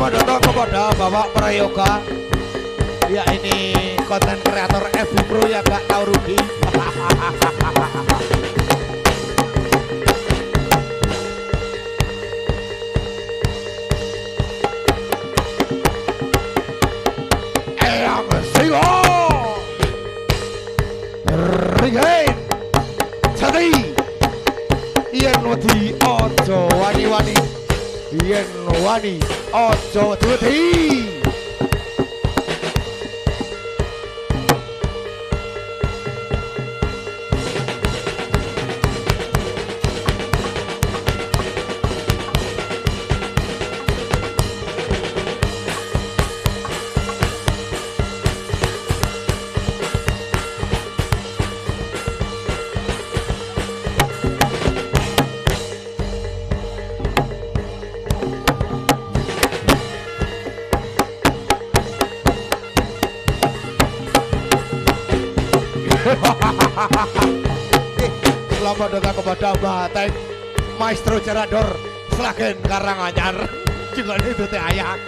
Selamat datang kepada Bapak Prayoga. Ya ini konten kreator FB Pro ya gak tahu rugi. Eyang Siwo Ringen Jati Yen wedi ojo wani-wani, yen wani ojo wedi. Selamat datang kepada Batek Maestro Jarador Sragen Karanganyar. Juga itu teh ayah.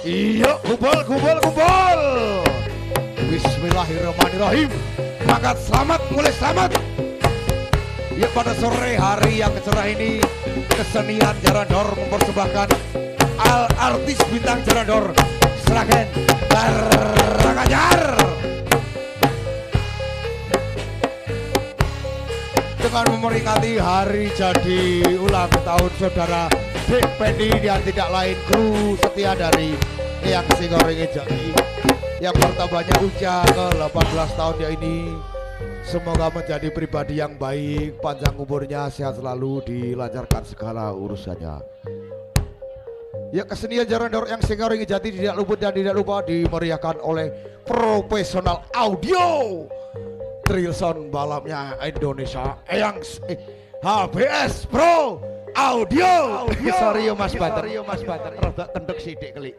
Iya, kumpul. Bismillahirrahmanirrahim. Maka selamat, mulai selamat. Ya pada sore hari yang cerah ini, kesenian Jarador mempersembahkan artis bintang Jarador Sragen Karanganyar dengan memperingati hari jadi ulang tahun saudara Dek Pendi yang tidak lain kru setia dari Eyang Singoringi Jati yang bertambahnya usia ke 18 tahun ya ini. Semoga menjadi pribadi yang baik, panjang umurnya, sehat selalu, dilancarkan segala urusannya. Ya kesenian Jarador Eyang Singoringi Jati tidak luput dan tidak lupa dimeriahkan oleh profesional audio Trilson balapnya Indonesia Eyang HBS Pro Audio. Sorry yo Mas Bater, rada kendek sidik kali.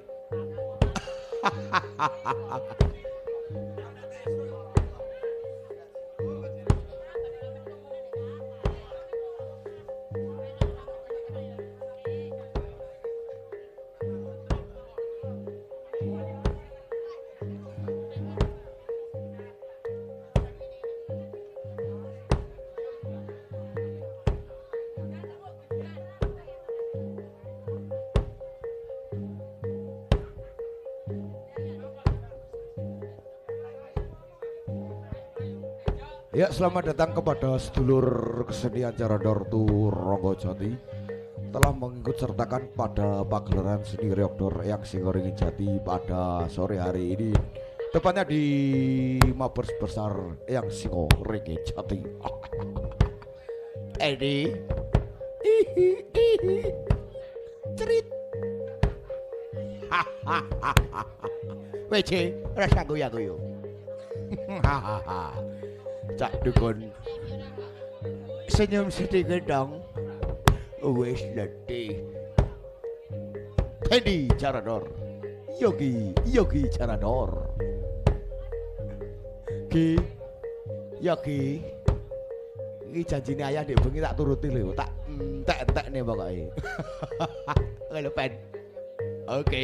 Ya selamat datang kepada sedulur kesenian Jarador Ronggo Jati telah mengikut sertakan pada pagelaran seni Reokdor Eyang Singoringi Jati pada sore hari ini, tepatnya di Mabes Besar Eyang Singoringi Jati. Ini cerit WC rasa goyang-goyang. Cak dukun senyum sedikit dong. Wes letih Pendi Jarador Yogi Jarador Ki Yogi ini janjine ayah dek bengi tak turuti lho, tak entek nih pokoknya. Kalau pen oke.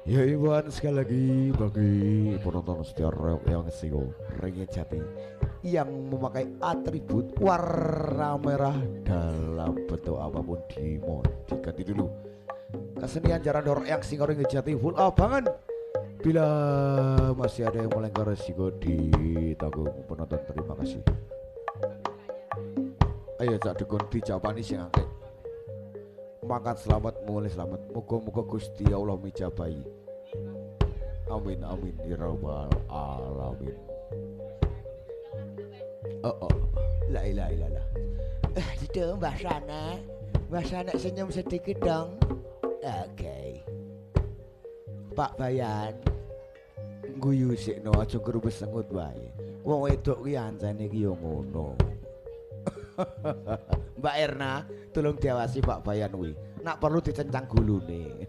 Ya Iwan sekali lagi bagi penonton setia Eyang Singoringi Jati yang memakai atribut warna merah dalam bentuk apapun diganti dulu Kesenian Jarandor yang Singoring Jati full abangan. Bila masih ada yang melanggar resiko ditanggung penonton, terima kasih. Ayo cak dukun dijawabani sing angke. Mangkat selamat mulai selamat. Muga-muga Gusti Allah mijabahi. Amin amin ya rabbal alamin. Oh. La ilaha illallah. Gitu Mbah Sana. Mbah Sana senyum sedikit dong. Oke. Pak Bayan. Guyu sikno aja kerubes sengut wae. Wong wedok ki ancane ki yo ngono. Mbak Erna, tolong diawasi Pak Bayan kuwi. Nak perlu dicencang gulune.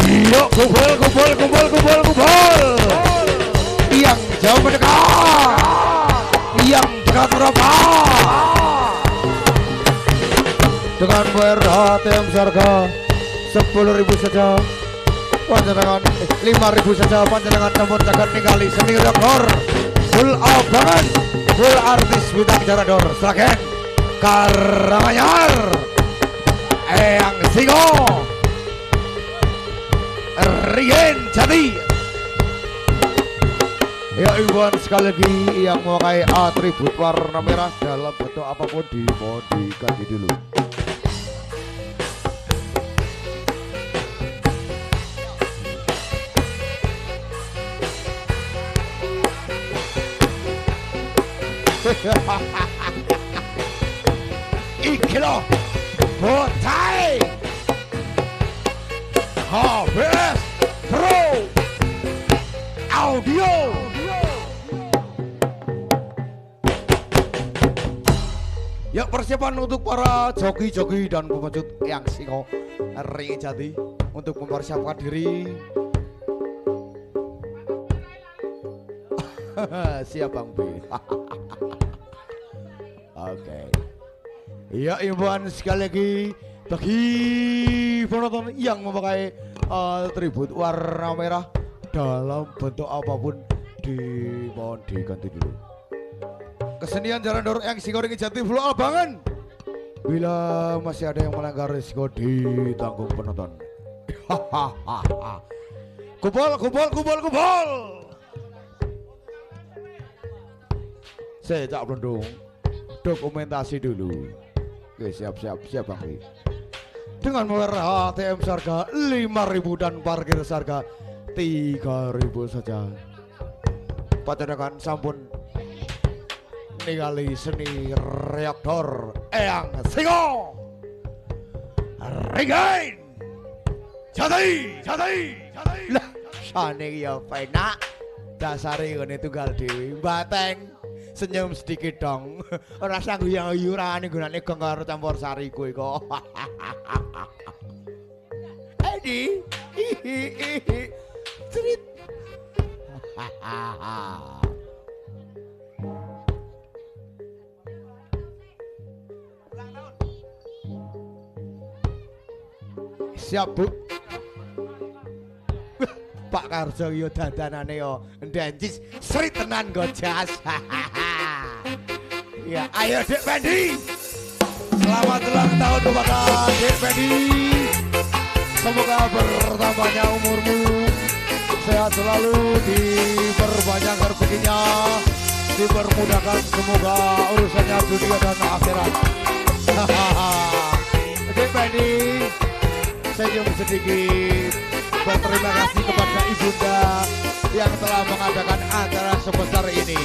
Yuk kumpul yang jauh mendekat, yang dekat merapat dengan berat yang harga 10.000 saja, panjenengan 5.000 saja, panjenengan namun jangan ninggali seni rekor full abangan, full artis bintang Jarandor Sragen Karanganyar Eyang Singo Rien Jati. Ya ibuan sekali lagi yang memakai atribut warna merah dalam bentuk apapun mau diganti dulu. Iki loh Botai HBS Pro Audio. Ya persiapan untuk para joki-joki dan pemecut yang Singo Ring Jati untuk mempersiapkan diri. Siap Bang B. Oke. Ya ibuan sekali lagi bagi penonton yang memakai atribut warna merah dalam bentuk apapun dimohon diganti dulu. Kesenian Jarandor yang Singoring Jati full abangan. Bila masih ada yang melanggar risiko ditanggung penonton. Kumpul. Saya cak blendung dokumentasi dulu. Oke, siap Bang. Dengan merah ATM harga 5.000 dan parkir harga 3.000 saja. Panjenengan sampun ningali seni reaktor Eyang Singo Ringen Jati. Lah sane ya penak dasare ngene tunggal dhewe bateng. Senyum sedikit dong. Ora sanggup yang yurane gunane gong karo campur sari kowe kok. Edi. Trit. Siap Bu. Pak Karjo yo dandanane yo ndancis sri tenan gojas. Ya, ayo Dek Pendi. Selamat ulang tahun kepada Dek Pendi. Semoga bertambahnya umurmu, sehat selalu, diperbanyak rezekinya, dipermudahkan semoga urusannya dunia dan akhirat. Dek Penny senyum sedikit berterima kasih kepada ibunda yang telah mengadakan acara sebesar ini.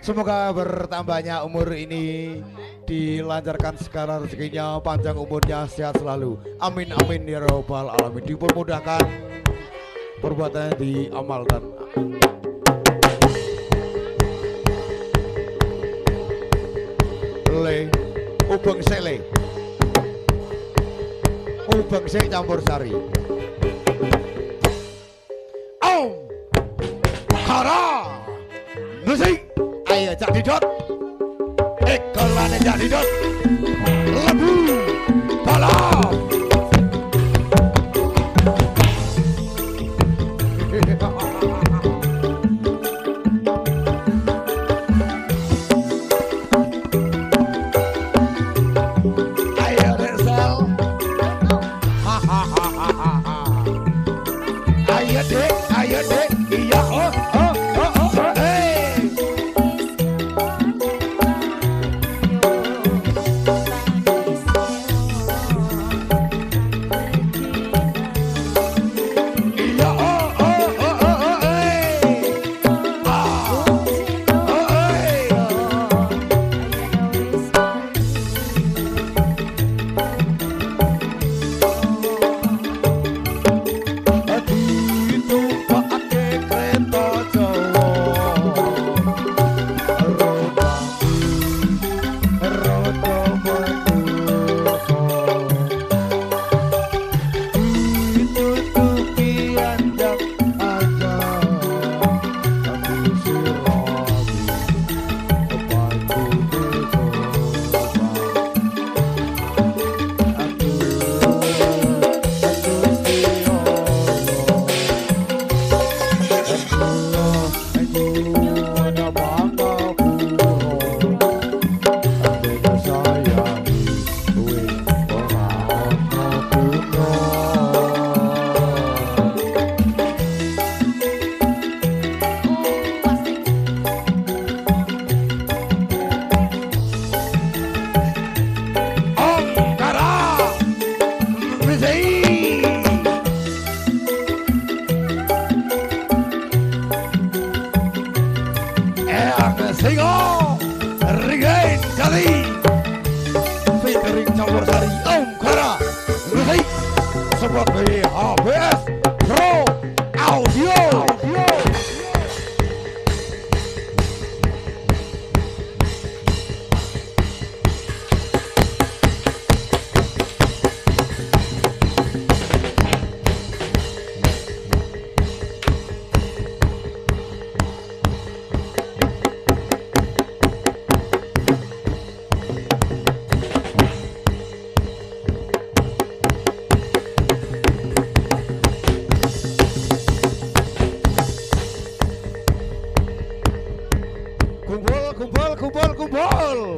Semoga bertambahnya umur ini, dilancarkan segala rezekinya, panjang umurnya, sehat selalu. Amin amin ya robbal alamin. Dipermudahkan perbuatannya, diamalkan. Le, ubeng sele, ubeng se campur sari. Om, kara, musik. Ayo Cak Didot, ikolane Cak Didot, lebu, balap. Ayo Resel, ayo dek, iya oh. kumpul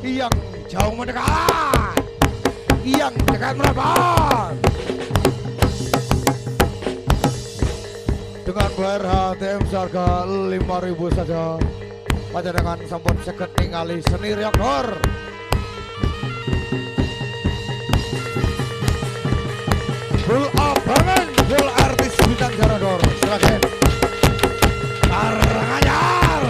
yang jauh mendekat, yang dekat merapat. Dengan bayar HTM seharga 5.000 saja, panjenengan sampun seket ningali seni reaktor. Full abangan, full artis bintang Jarador. Silakan. Karanganyar.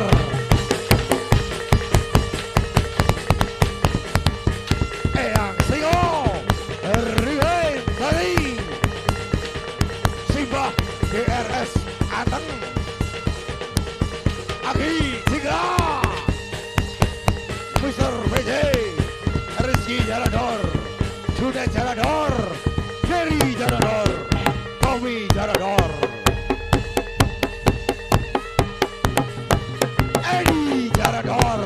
Eyang Singo, Riwain Tari, Simbah GRS Ateng, Aki Tiga, Mr. PJ, Rizky Jarador, Jude Jarador, Jerry Jarador, Tommy Jarador, Eddie Jarador,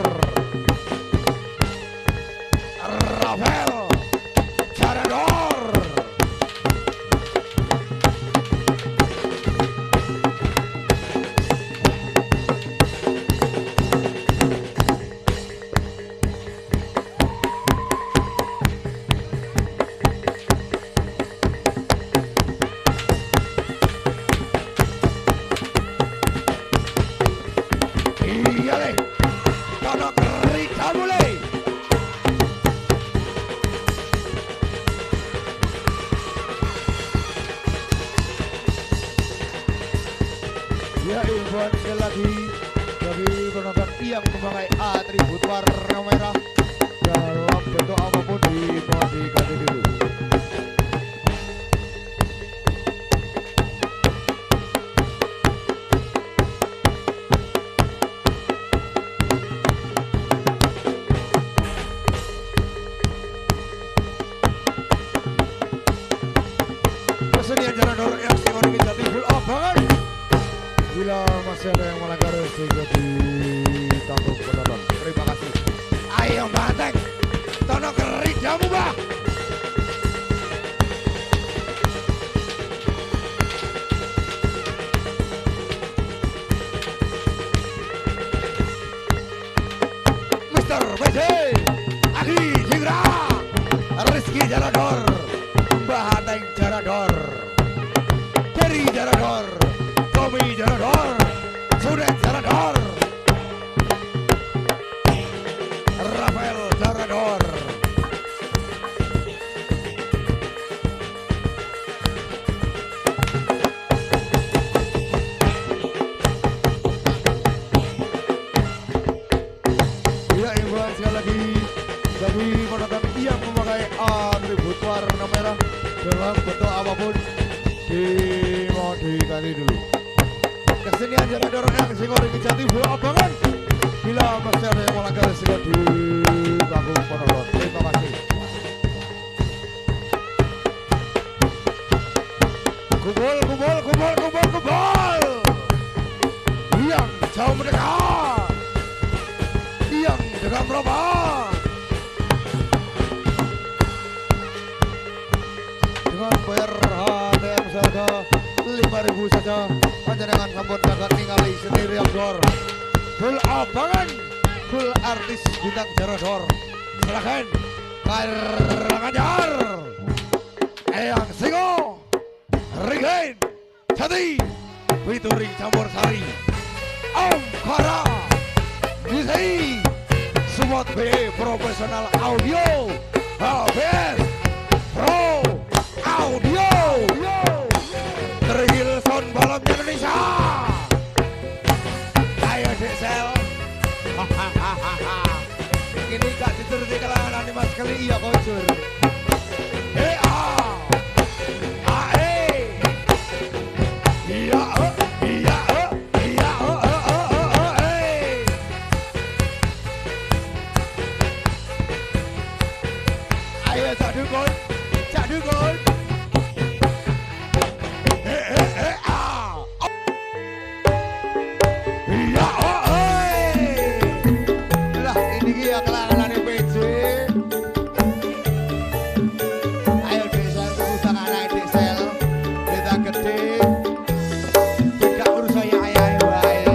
Rafael Jarador. Iya deh, Tono Kerita mulai. Ya, Iwan sekali lagi bagi penonton yang memakai atribut warna merah dalam bentuk apapun dimohon diganti dulu. Kesenian Jarador yang singon ini jadi full abangan. Bila masih ada yang melanggar sehingga ditanggung penonton. Terima kasih. Ayo Banteng, Tono Keridamu Mbak. Mr. BJ, Aki Jigra, Rizky Jarador, Mbah Hateng Jarador, Jerry Jarador, Tommy Jarador, Sudet Jarador, Rafael Jarador. Ya, imbauan sekali lagi bagi penonton yang memakai atribut warna merah dalam bentuk apapun dimohon diganti dulu. Kesenian Jarador yang singon ini jati full abangan. Bila masih ada yang melanggar singon ditanggung penonton. Terima kasih. Kumpul, kumpul, kumpul, kumpul, kumpul. Yang jauh mendekat, yang dekat merapat. Dengan bayar HTM seharga 5.000 saja, panjenengan sampun dapat ningali seni reaktor. Full abangan, full artis bintang Jarador. Silakan. Karanganyar, Eyang Singo, Rigain, Jati, Wituring Campur Sari, Om Kara, Gisi, Sumot B Profesional Audio, HBS Pro Audio, Terhil Sound Balon Indonesia. Ayo Desel. Ini gak dituruti kalangan animas kali iya kocur. Ayo Cak Dukun, Cak Dukun. Iya, lah ini dia kelangan PJ. Ayo desa tunggu sangat naik desel, beda gede. Tidak urus saya ayah wae.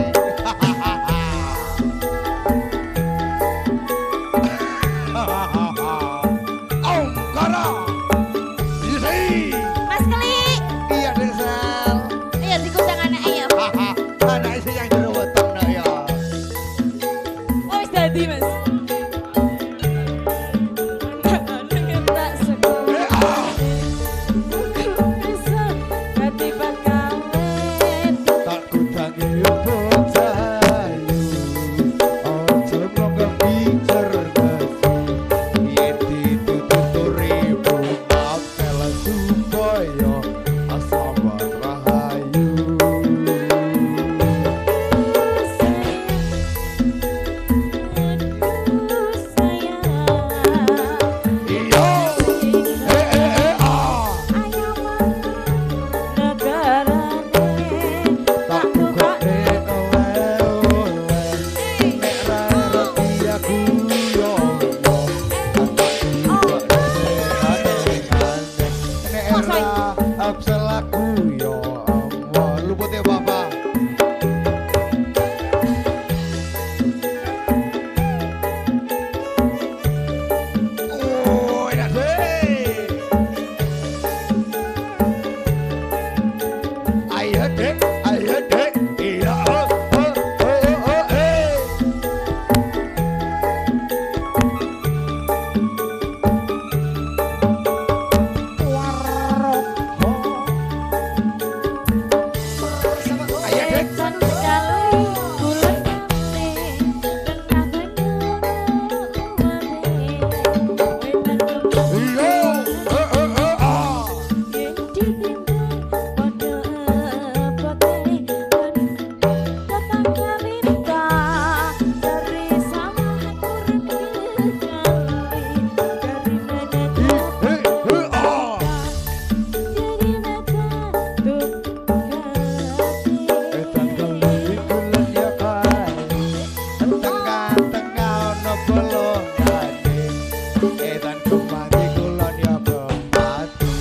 edan kembali kulon ya kembali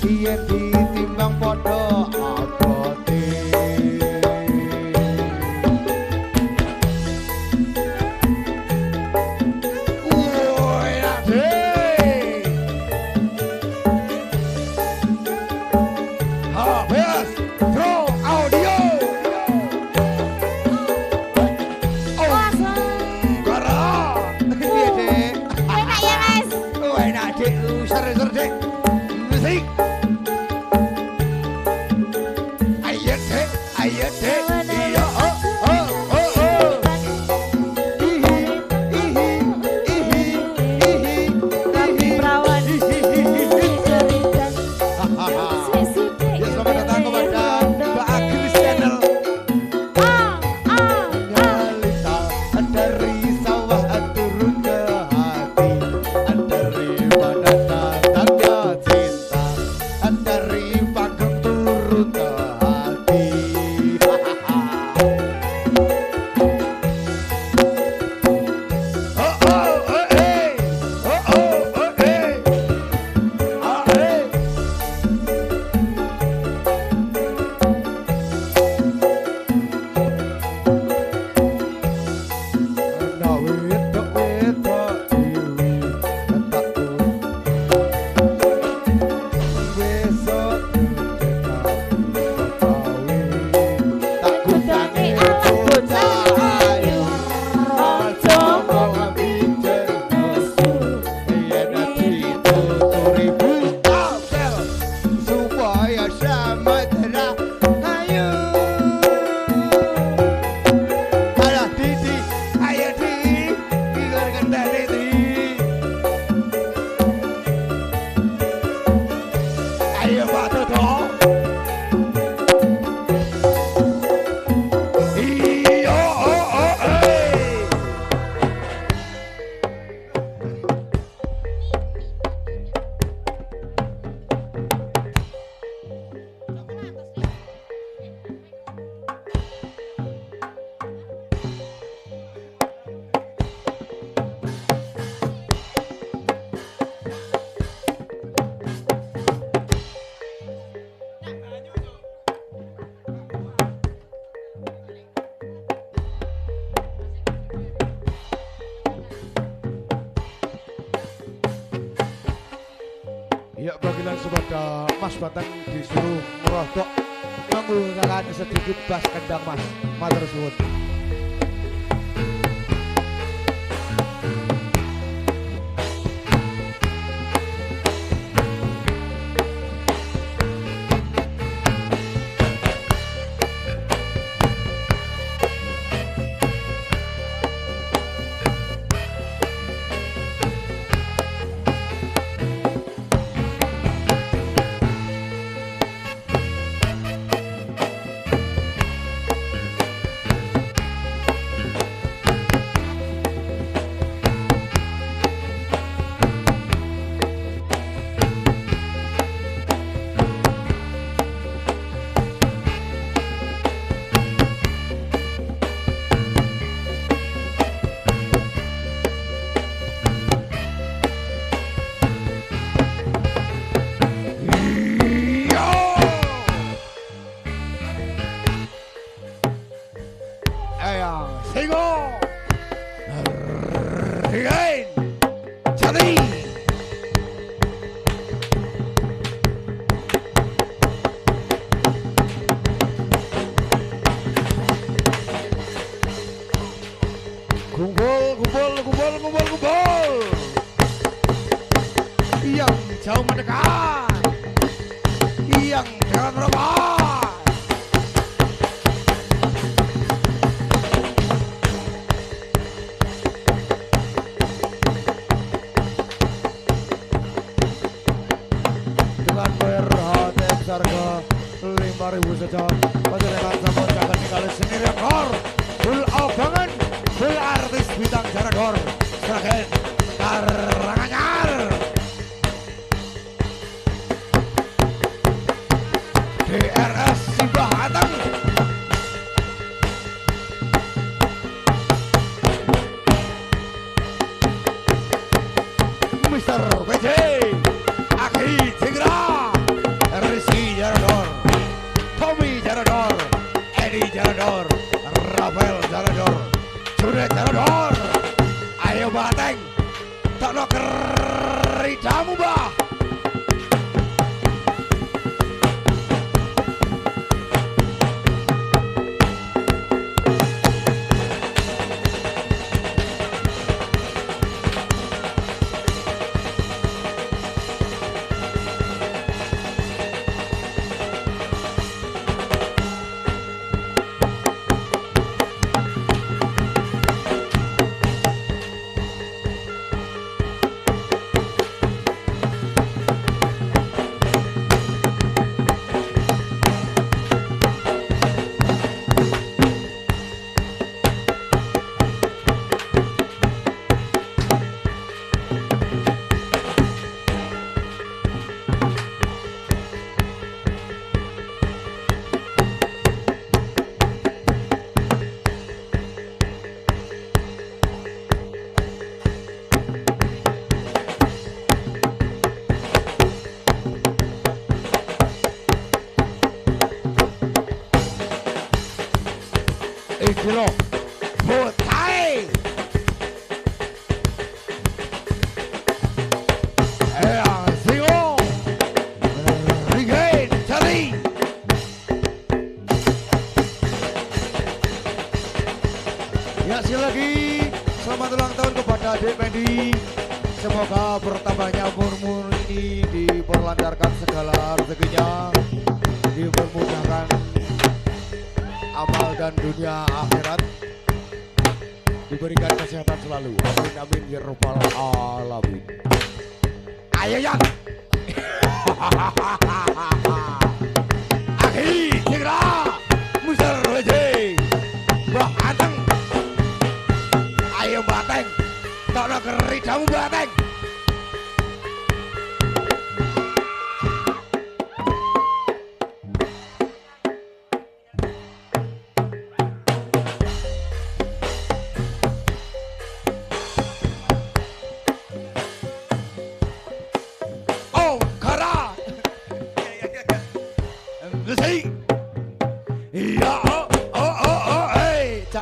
yen ditimbang padha abote woi ade habis throw audio seru dek musik ayo dek iya Kami perawan cerita ya selamat datang kepada Mbak Agnes Channel nyalita dari sawah turun ke hati dari mana datangnya cinta dari panggung turun ke hati oh oh eh oh oh eh ah eh ya bagian kepada Mas Batang disuruh merotok menggunakan sedikit bas kendang Mas matur suwun. Singo Rigain Jadi Kumpul yang jauh mendekat, yang dekat merapat. Dengan berhati harga 5.000 saja, panjenengan sampun jangan ningali seni rekor, full abangan, full artis bintang jarador, Sragen Karanganyar. DRS Simbah Atang Mr. WJ Aki Tigra Rizky Jarador Tommy Jarador Eddie Jarador Rafael Jarador Junet Jarador ayo bateng Tono keridamu bah Ikilo Putai Singo Regain Cari ya sekali lagi selamat ulang tahun kepada Dek Pendi. Semoga bertambahnya umurmu ini diperlancarkan segala rezekinya, dipermudahkan amal dan dunia akhirat, diberikan kesehatan selalu. Amin amin ya rabbal alamin. Ayo yang Aki Tigra Mr. WJ Mbah Anteng ayo bateng Tono keridamu bateng